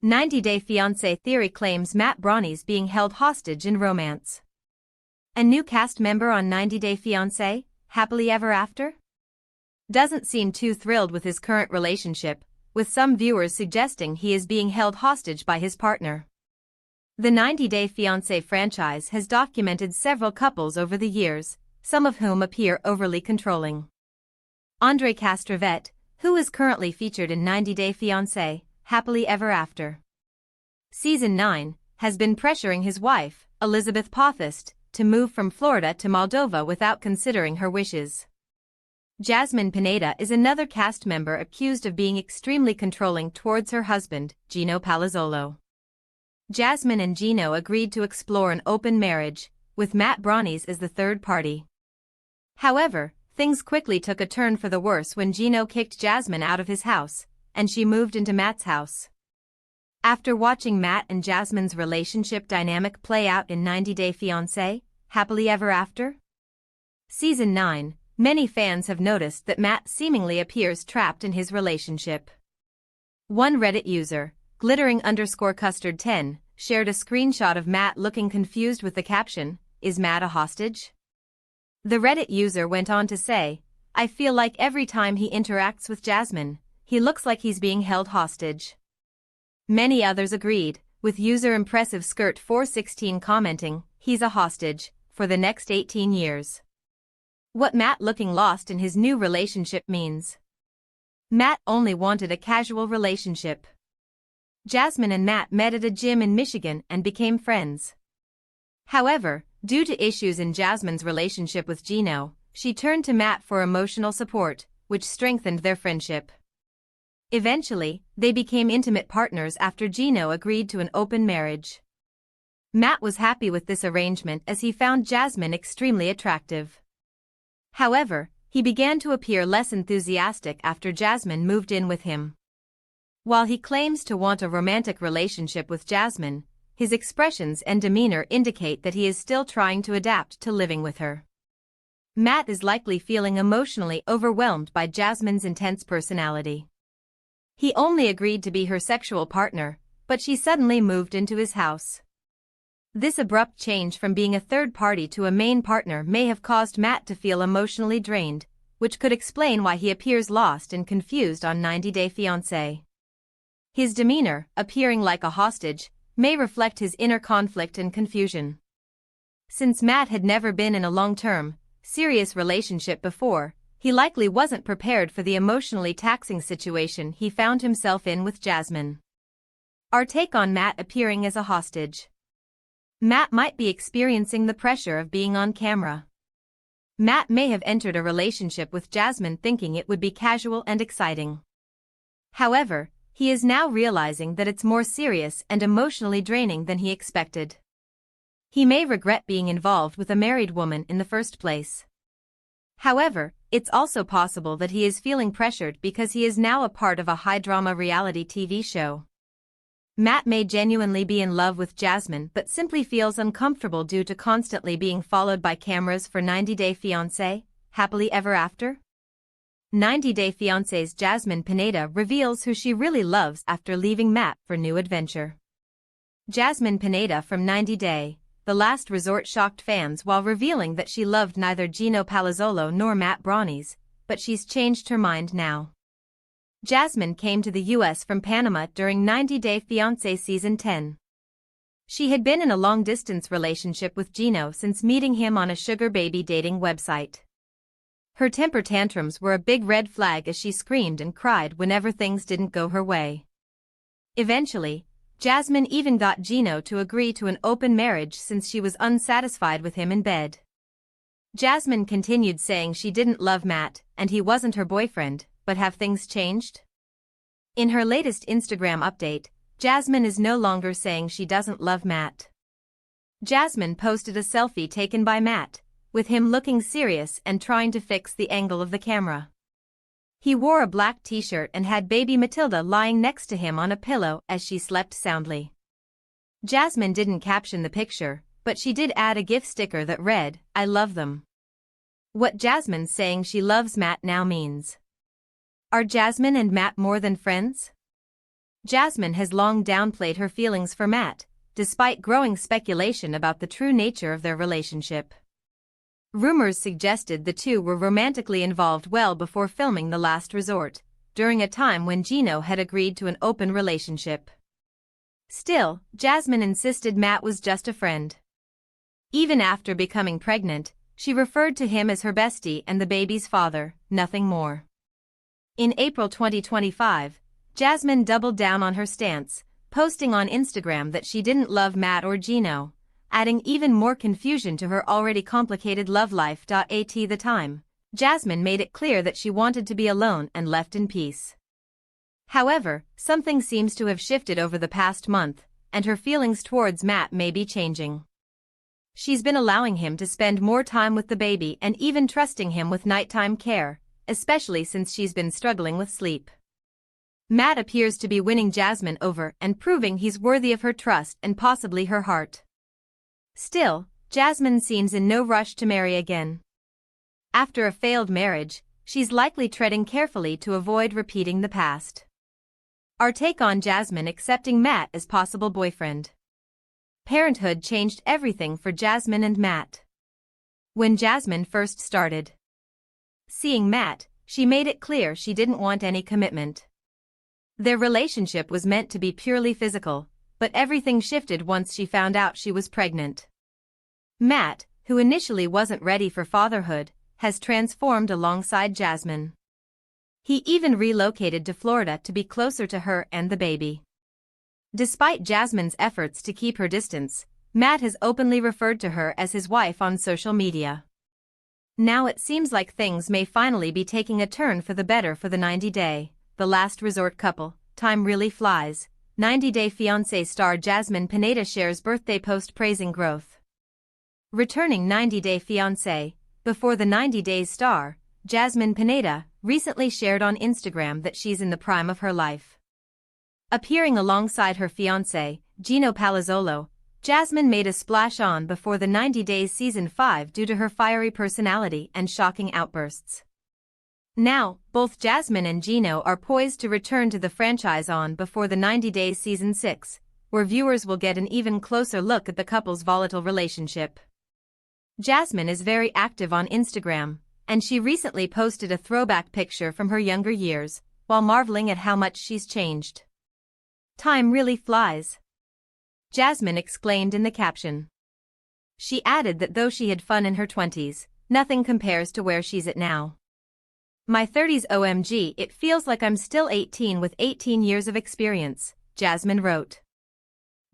90-Day Fiancé theory claims Matt Bronny's being held hostage in romance. A new cast member on 90-Day Fiancé, Happily Ever After? Doesn't seem too thrilled with his current relationship, with some viewers suggesting he is being held hostage by his partner. The 90-Day Fiancé franchise has documented several couples over the years, some of whom appear overly controlling. Andre Castrovet, who is currently featured in 90-Day Fiancé, Happily Ever After. Season 9, has been pressuring his wife, Elizabeth Pothast, to move from Florida to Moldova without considering her wishes. Jasmine Pineda is another cast member accused of being extremely controlling towards her husband, Gino Palazzolo. Jasmine and Gino agreed to explore an open marriage, with Matt Bronny's as the third party. However, things quickly took a turn for the worse when Gino kicked Jasmine out of his house, and she moved into Matt's house. After watching Matt and Jasmine's relationship dynamic play out in 90-Day Fiancé, Happily Ever After? Season 9, many fans have noticed that Matt seemingly appears trapped in his relationship. One Reddit user, glittering_custard10, shared a screenshot of Matt looking confused with the caption, "Is Matt a hostage?" The Reddit user went on to say, "I feel like every time he interacts with Jasmine, he looks like he's being held hostage." Many others agreed, with user Impressive Skirt 416 commenting, "He's a hostage, for the next 18 years. What Matt looking lost in his new relationship means. Matt only wanted a casual relationship. Jasmine and Matt met at a gym in Michigan and became friends. However, due to issues in Jasmine's relationship with Gino, she turned to Matt for emotional support, which strengthened their friendship. Eventually, they became intimate partners after Gino agreed to an open marriage. Matt was happy with this arrangement as he found Jasmine extremely attractive. However, he began to appear less enthusiastic after Jasmine moved in with him. While he claims to want a romantic relationship with Jasmine, his expressions and demeanor indicate that he is still trying to adapt to living with her. Matt is likely feeling emotionally overwhelmed by Jasmine's intense personality. He only agreed to be her sexual partner, but she suddenly moved into his house. This abrupt change from being a third party to a main partner may have caused Matt to feel emotionally drained, which could explain why he appears lost and confused on 90-Day Fiancé. His demeanor, appearing like a hostage, may reflect his inner conflict and confusion. Since Matt had never been in a long-term, serious relationship before, he likely wasn't prepared for the emotionally taxing situation he found himself in with Jasmine. Our take on Matt appearing as a hostage. Matt might be experiencing the pressure of being on camera. Matt may have entered a relationship with Jasmine thinking it would be casual and exciting. However, he is now realizing that it's more serious and emotionally draining than he expected. He may regret being involved with a married woman in the first place. However, it's also possible that he is feeling pressured because he is now a part of a high-drama reality TV show. Matt may genuinely be in love with Jasmine but simply feels uncomfortable due to constantly being followed by cameras for 90-Day Fiancé, Happily Ever After? 90-Day Fiancé's Jasmine Pineda reveals who she really loves after leaving Matt for new adventure. Jasmine Pineda from 90-Day, The Last Resort shocked fans while revealing that she loved neither Gino Palazzolo nor Matt Bronny's, but she's changed her mind now. Jasmine came to the US from Panama during 90-Day Fiancé Season 10. She had been in a long-distance relationship with Gino since meeting him on a sugar baby dating website. Her temper tantrums were a big red flag as she screamed and cried whenever things didn't go her way. Eventually, Jasmine even got Gino to agree to an open marriage since she was unsatisfied with him in bed. Jasmine continued saying she didn't love Matt and he wasn't her boyfriend, but have things changed? In her latest Instagram update, Jasmine is no longer saying she doesn't love Matt. Jasmine posted a selfie taken by Matt, with him looking serious and trying to fix the angle of the camera. He wore a black t-shirt and had baby Matilda lying next to him on a pillow as she slept soundly. Jasmine didn't caption the picture, but she did add a GIF sticker that read, "I love them." What Jasmine saying she loves Matt now means. Are Jasmine and Matt more than friends? Jasmine has long downplayed her feelings for Matt, despite growing speculation about the true nature of their relationship. Rumors suggested the two were romantically involved well before filming The Last Resort, during a time when Gino had agreed to an open relationship. Still, Jasmine insisted Matt was just a friend. Even after becoming pregnant, she referred to him as her bestie and the baby's father, nothing more. In April 2025, Jasmine doubled down on her stance, posting on Instagram that she didn't love Matt or Gino, adding even more confusion to her already complicated love life. At the time, Jasmine made it clear that she wanted to be alone and left in peace. However, something seems to have shifted over the past month, and her feelings towards Matt may be changing. She's been allowing him to spend more time with the baby and even trusting him with nighttime care, especially since she's been struggling with sleep. Matt appears to be winning Jasmine over and proving he's worthy of her trust and possibly her heart. Still, Jasmine seems in no rush to marry again. After a failed marriage, she's likely treading carefully to avoid repeating the past. Our take on Jasmine accepting Matt as possible boyfriend. Parenthood changed everything for Jasmine and Matt. When Jasmine first started seeing Matt, she made it clear she didn't want any commitment. Their relationship was meant to be purely physical, but everything shifted once she found out she was pregnant. Matt, who initially wasn't ready for fatherhood, has transformed alongside Jasmine. He even relocated to Florida to be closer to her and the baby. Despite Jasmine's efforts to keep her distance, Matt has openly referred to her as his wife on social media. Now it seems like things may finally be taking a turn for the better for the 90-day, The Last Resort couple. Time really flies. 90-Day Fiancé star Jasmine Pineda shares birthday post praising growth. Returning 90-Day Fiancé, before the 90 Days star, Jasmine Pineda, recently shared on Instagram that she's in the prime of her life. Appearing alongside her fiancé, Gino Palazzolo, Jasmine made a splash on before the 90 Days Season 5 due to her fiery personality and shocking outbursts. Now, both Jasmine and Gino are poised to return to the franchise on before the 90 Days Season 6, where viewers will get an even closer look at the couple's volatile relationship. Jasmine is very active on Instagram, and she recently posted a throwback picture from her younger years, while marveling at how much she's changed. Time really flies, Jasmine exclaimed in the caption. She added that though she had fun in her 20s, nothing compares to where she's at now. My 30s OMG, it feels like I'm still 18 with 18 years of experience, Jasmine wrote.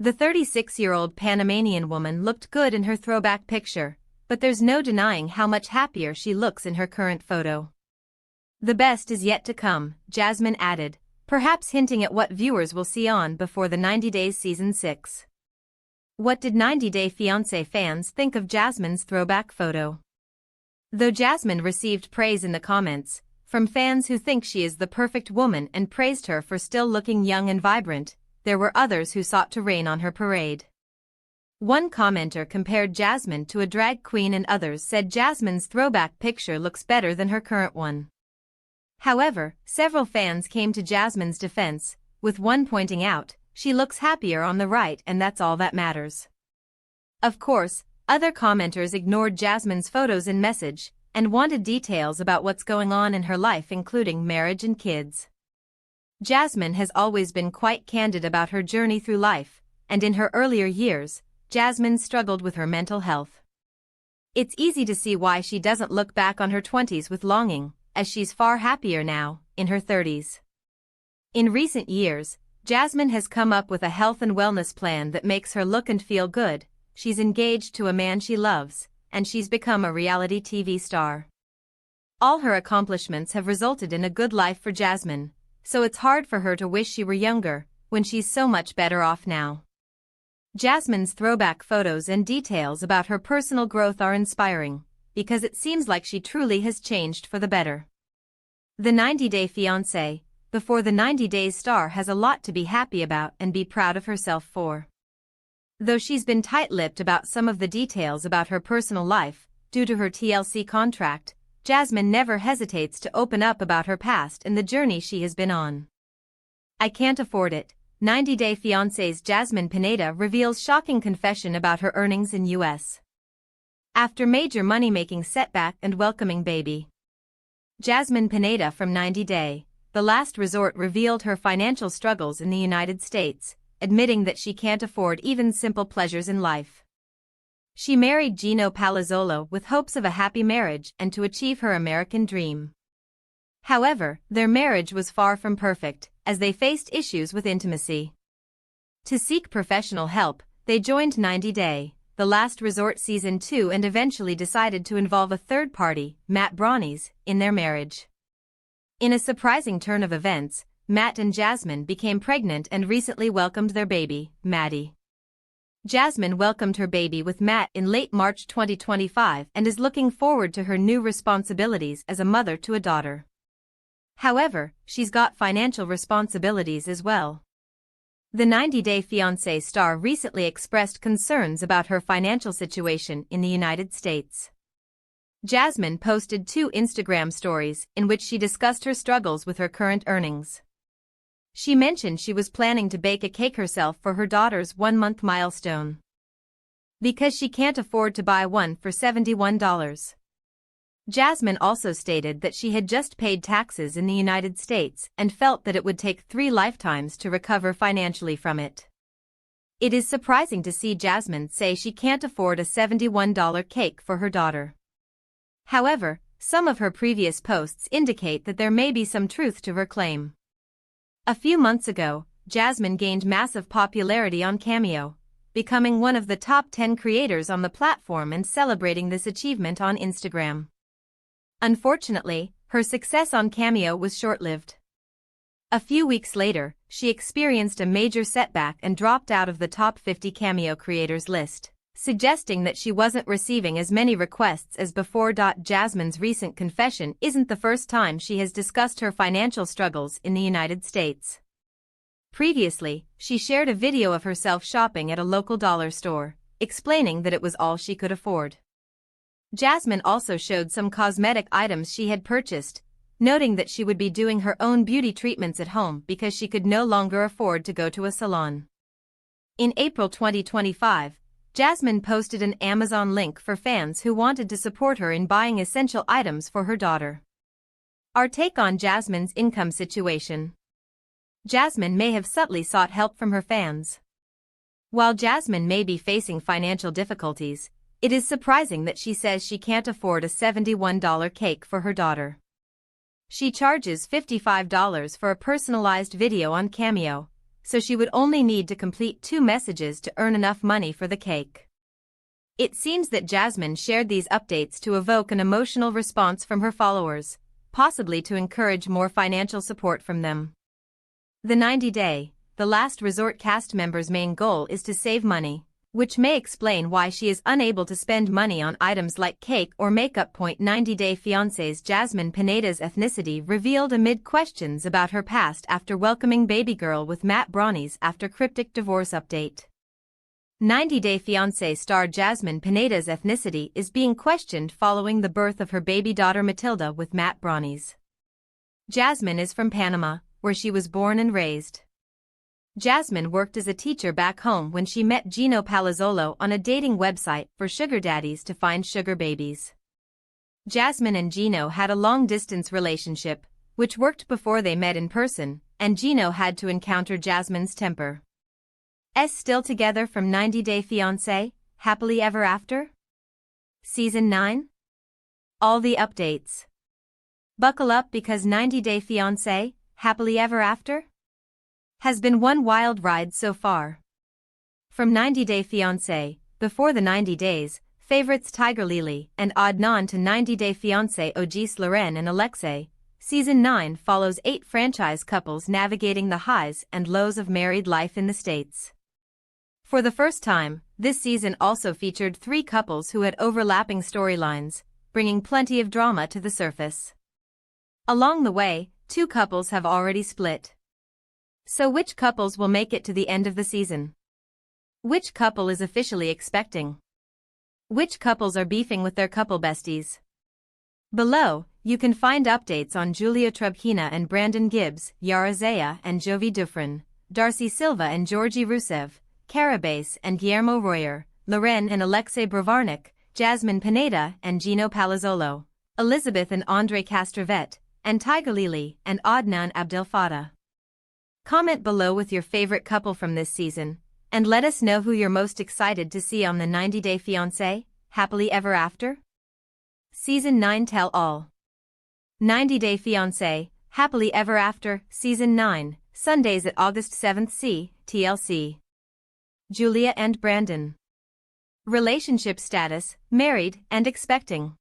The 36-year-old Panamanian woman looked good in her throwback picture, but there's no denying how much happier she looks in her current photo. The best is yet to come, Jasmine added, perhaps hinting at what viewers will see on before the 90 Days Season 6. What did 90 Day Fiancé fans think of Jasmine's throwback photo? Though Jasmine received praise in the comments, from fans who think she is the perfect woman and praised her for still looking young and vibrant, there were others who sought to rain on her parade. One commenter compared Jasmine to a drag queen and others said Jasmine's throwback picture looks better than her current one. However, several fans came to Jasmine's defense, with one pointing out, she looks happier on the right and that's all that matters. Of course, other commenters ignored Jasmine's photos and message, and wanted details about what's going on in her life including marriage and kids. Jasmine has always been quite candid about her journey through life, and in her earlier years, Jasmine struggled with her mental health. It's easy to see why she doesn't look back on her 20s with longing, as she's far happier now, in her 30s. In recent years, Jasmine has come up with a health and wellness plan that makes her look and feel good. She's engaged to a man she loves, and she's become a reality TV star. All her accomplishments have resulted in a good life for Jasmine, so it's hard for her to wish she were younger, when she's so much better off now. Jasmine's throwback photos and details about her personal growth are inspiring, because it seems like she truly has changed for the better. The 90 Day Fiancé, before the 90 Days star, has a lot to be happy about and be proud of herself for. Though she's been tight-lipped about some of the details about her personal life, due to her TLC contract, Jasmine never hesitates to open up about her past and the journey she has been on. I can't afford it, 90 Day Fiancé's Jasmine Pineda reveals shocking confession about her earnings in U.S. after major money-making setback and welcoming baby. Jasmine Pineda from 90 Day, The Last Resort revealed her financial struggles in the United States, admitting that she can't afford even simple pleasures in life. She married Gino Palazzolo with hopes of a happy marriage and to achieve her American dream. However, their marriage was far from perfect, as they faced issues with intimacy. To seek professional help, they joined 90 Day, The Last Resort Season 2 and eventually decided to involve a third party, Matt Brownies, in their marriage. In a surprising turn of events, Matt and Jasmine became pregnant and recently welcomed their baby, Maddie. Jasmine welcomed her baby with Matt in late March 2025 and is looking forward to her new responsibilities as a mother to a daughter. However, she's got financial responsibilities as well. The 90 Day Fiancé star recently expressed concerns about her financial situation in the United States. Jasmine posted 2 Instagram stories in which she discussed her struggles with her current earnings. She mentioned she was planning to bake a cake herself for her daughter's 1-month milestone, because she can't afford to buy one for $71. Jasmine also stated that she had just paid taxes in the United States and felt that it would take 3 lifetimes to recover financially from it. It is surprising to see Jasmine say she can't afford a $71 cake for her daughter. However, some of her previous posts indicate that there may be some truth to her claim. A few months ago, Jasmine gained massive popularity on Cameo, becoming one of the top 10 creators on the platform and celebrating this achievement on Instagram. Unfortunately, her success on Cameo was short-lived. A few weeks later, she experienced a major setback and dropped out of the top 50 Cameo creators list, suggesting that she wasn't receiving as many requests as before. Jasmine's recent confession isn't the first time she has discussed her financial struggles in the United States. Previously, she shared a video of herself shopping at a local dollar store, explaining that it was all she could afford. Jasmine also showed some cosmetic items she had purchased, noting that she would be doing her own beauty treatments at home because she could no longer afford to go to a salon. In April 2025, Jasmine posted an Amazon link for fans who wanted to support her in buying essential items for her daughter. Our take on Jasmine's income situation. Jasmine may have subtly sought help from her fans. While Jasmine may be facing financial difficulties, it is surprising that she says she can't afford a $71 cake for her daughter. She charges $55 for a personalized video on Cameo, so she would only need to complete 2 messages to earn enough money for the cake. It seems that Jasmine shared these updates to evoke an emotional response from her followers, possibly to encourage more financial support from them. The 90 Day, The Last Resort cast members' main goal is to save money, which may explain why she is unable to spend money on items like cake or makeup. 90 Day Fiancé's Jasmine Pineda's ethnicity revealed amid questions about her past after welcoming baby girl with Matt Brownies after cryptic divorce update. 90 Day Fiancé star Jasmine Pineda's ethnicity is being questioned following the birth of her baby daughter Matilda with Matt Brownies. Jasmine is from Panama, where she was born and raised. Jasmine worked as a teacher back home when she met Gino Palazzolo on a dating website for sugar daddies to find sugar babies. Jasmine and Gino had a long-distance relationship, which worked before they met in person, and Gino had to encounter Jasmine's temper. Still together from 90 Day Fiancé, Happily Ever After? Season 9? All the updates. Buckle up because 90 Day Fiancé, Happily Ever After? Has been one wild ride so far. From 90 Day Fiancé, before the 90 days, favorites Tiger Lily and Adnan to 90 Day Fiancé Ogis Loren and Alexei, Season 9 follows 8 franchise couples navigating the highs and lows of married life in the States. For the first time, this season also featured 3 couples who had overlapping storylines, bringing plenty of drama to the surface. Along the way, 2 couples have already split. So which couples will make it to the end of the season? Which couple is officially expecting? Which couples are beefing with their couple besties? Below, you can find updates on Julia Trubkina and Brandon Gibbs, Yara Zaya and Jovi Dufresne, Darcy Silva and Georgie Rusev, Cara Bass and Guillermo Royer, Loren and Alexei Bravarnik, Jasmine Pineda and Gino Palazzolo, Elizabeth and Andre Castrovet, and Tiger Lily and Adnan Abdel Fattah. Comment below with your favorite couple from this season, and let us know who you're most excited to see on the 90 Day Fiancé, Happily Ever After? Season 9 Tell All. 90 Day Fiancé, Happily Ever After, Season 9, Sundays at August 7th. TLC. Julia and Brandon. Relationship status, married and expecting.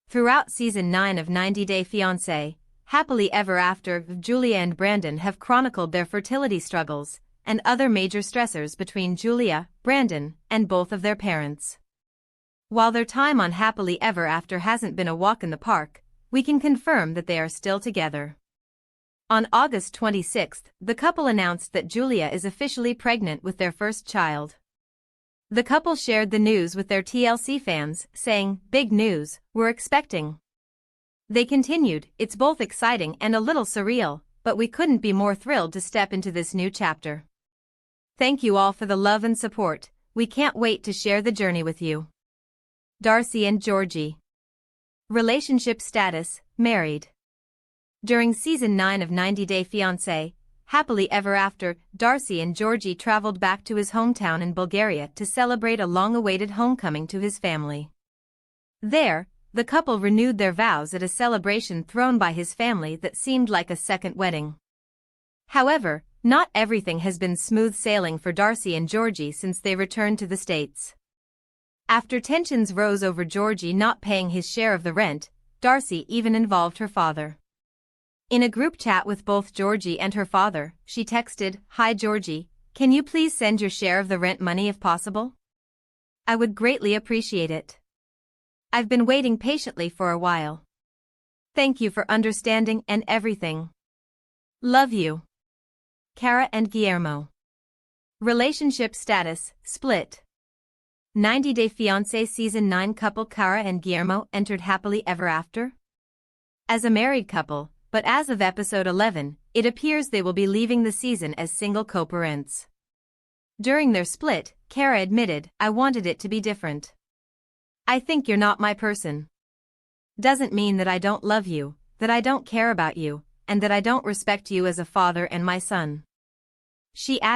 Throughout Season 9 of 90 Day Fiancé, Happily Ever After, Julia and Brandon have chronicled their fertility struggles and other major stressors between Julia, Brandon, and both of their parents. While their time on Happily Ever After hasn't been a walk in the park, we can confirm that they are still together. On August 26th, the couple announced that Julia is officially pregnant with their first child. The couple shared the news with their TLC fans, saying, "Big news, we're expecting." They continued, "It's both exciting and a little surreal, but we couldn't be more thrilled to step into this new chapter. Thank you all for the love and support, we can't wait to share the journey with you." Darcy and Georgie. Relationship status, married. During Season 9 of 90 Day Fiancé, Happily Ever After, Darcy and Georgie traveled back to his hometown in Bulgaria to celebrate a long-awaited homecoming to his family. There, the couple renewed their vows at a celebration thrown by his family that seemed like a second wedding. However, not everything has been smooth sailing for Darcy and Georgie since they returned to the States. After tensions rose over Georgie not paying his share of the rent, Darcy even involved her father. In a group chat with both Georgie and her father, she texted, "Hi Georgie, can you please send your share of the rent money if possible? I would greatly appreciate it. I've been waiting patiently for a while. Thank you for understanding and everything. Love you." Cara and Guillermo. Relationship status, split. 90 Day Fiancé Season 9 couple Cara and Guillermo entered Happily Ever After as a married couple, but as of episode 11, it appears they will be leaving the season as single co-parents. During their split, Cara admitted, "I wanted it to be different. I think you're not my person. Doesn't mean that I don't love you, that I don't care about you, and that I don't respect you as a father and my son." She added,